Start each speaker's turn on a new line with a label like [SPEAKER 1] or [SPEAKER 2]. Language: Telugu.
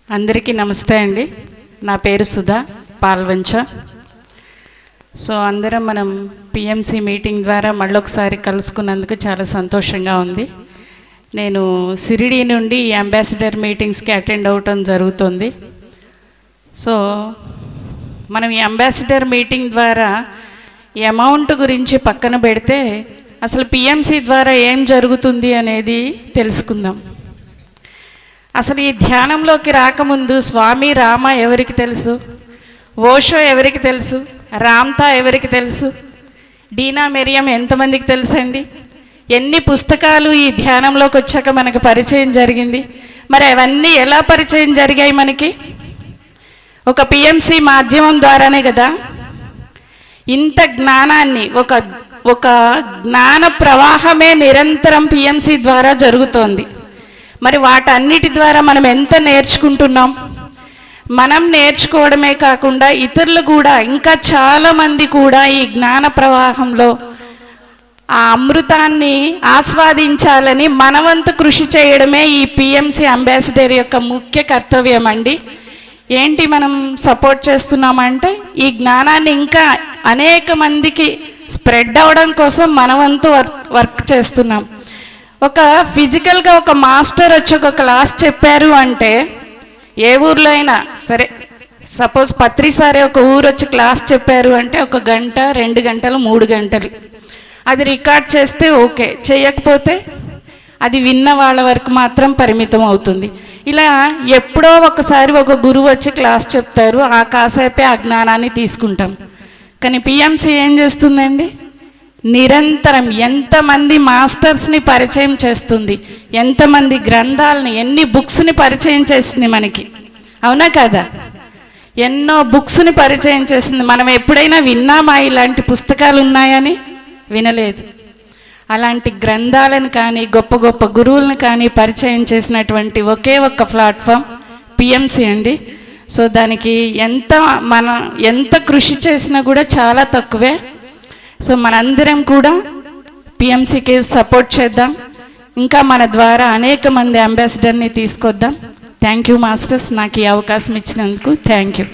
[SPEAKER 1] అందరికీ నమస్తే అండి. నా పేరు సుధా పాల్వంచ. సో అందరం మనం పిఎంసి మీటింగ్ ద్వారా మళ్ళొకసారి కలుసుకున్నందుకు చాలా సంతోషంగా ఉంది. నేను సిరిడి నుండి ఈ అంబాసిడర్ మీటింగ్స్కి అటెండ్ అవ్వటం జరుగుతుంది. సో మనం ఈ అంబాసిడర్ మీటింగ్ ద్వారా ఈ అమౌంట్ గురించి పక్కన పెడితే అసలు పిఎంసి ద్వారా ఏం జరుగుతుంది అనేది తెలుసుకుందాం. అసలు ఈ ధ్యానంలోకి రాకముందు స్వామి రామ ఎవరికి తెలుసు, ఓషో ఎవరికి తెలుసు, రామ్తా ఎవరికి తెలుసు, డీనా మెరియం ఎంతమందికి తెలుసండి? ఎన్ని పుస్తకాలు ఈ ధ్యానంలోకి వచ్చాక మనకు పరిచయం జరిగింది. మరి అవన్నీ ఎలా పరిచయం జరిగాయి మనకి? ఒక పిఎంసి మాధ్యమం ద్వారానే కదా. ఇంత జ్ఞానాన్ని ఒక జ్ఞాన ప్రవాహమే నిరంతరం పిఎంసి ద్వారా జరుగుతోంది. మరి వాటన్నిటి ద్వారా మనం ఎంత నేర్చుకుంటున్నాం? మనం నేర్చుకోవడమే కాకుండా ఇతరులు కూడా, ఇంకా చాలామంది కూడా ఈ జ్ఞాన ప్రవాహంలో ఆ అమృతాన్ని ఆస్వాదించాలని మనవంతు కృషి చేయడమే ఈ పిఎంసి అంబాసిడర్ యొక్క ముఖ్య కర్తవ్యం అండి. ఏంటి మనం సపోర్ట్ చేస్తున్నామంటే ఈ జ్ఞానాన్ని ఇంకా అనేక మందికి స్ప్రెడ్ అవ్వడం కోసం మనవంతు వర్క్ చేస్తున్నాం. ఒక ఫిజికల్గా ఒక మాస్టర్ వచ్చి ఒక క్లాస్ చెప్పారు అంటే ఏ ఊర్లో అయినా సరే, సపోజ్ పత్రిసారే ఒక ఊరు వచ్చి క్లాస్ చెప్పారు అంటే 1 గంట 2 గంటలు 3 గంటలు అది రికార్డ్ చేస్తే ఓకే, చేయకపోతే అది విన్న వాళ్ళ వరకు మాత్రం పరిమితం అవుతుంది. ఇలా ఎప్పుడో ఒకసారి ఒక గురువు వచ్చి క్లాస్ చెప్తారు, ఆ కాసేపే ఆ జ్ఞానాన్ని తీసుకుంటాం. కానీ పిఎంసి ఏం చేస్తుందండి? నిరంతరం ఎంతమంది మాస్టర్స్ని పరిచయం చేస్తుంది, ఎంతమంది గ్రంథాలని, ఎన్ని బుక్స్ని పరిచయం చేస్తుంది మనకి, అవునా కదా? ఎన్నో బుక్స్ని పరిచయం చేస్తుంది. మనం ఎప్పుడైనా విన్నామా ఇలాంటి పుస్తకాలు ఉన్నాయని? వినలేదు. అలాంటి గ్రంథాలను కానీ గొప్ప గొప్ప గురువులను కానీ పరిచయం చేసినటువంటి ఒకే ఒక్క ప్లాట్ఫామ్ పిఎంసి అండి. సో దానికి ఎంత కృషి చేసినా కూడా చాలా తక్కువే. సో మనందరం కూడా పిఎంసికి సపోర్ట్ చేద్దాం. ఇంకా మన ద్వారా అనేక మంది అంబాసిడర్ని తీసుకొద్దాం. థ్యాంక్ యూ మాస్టర్స్, నాకు ఈ అవకాశం ఇచ్చినందుకు థ్యాంక్ యూ.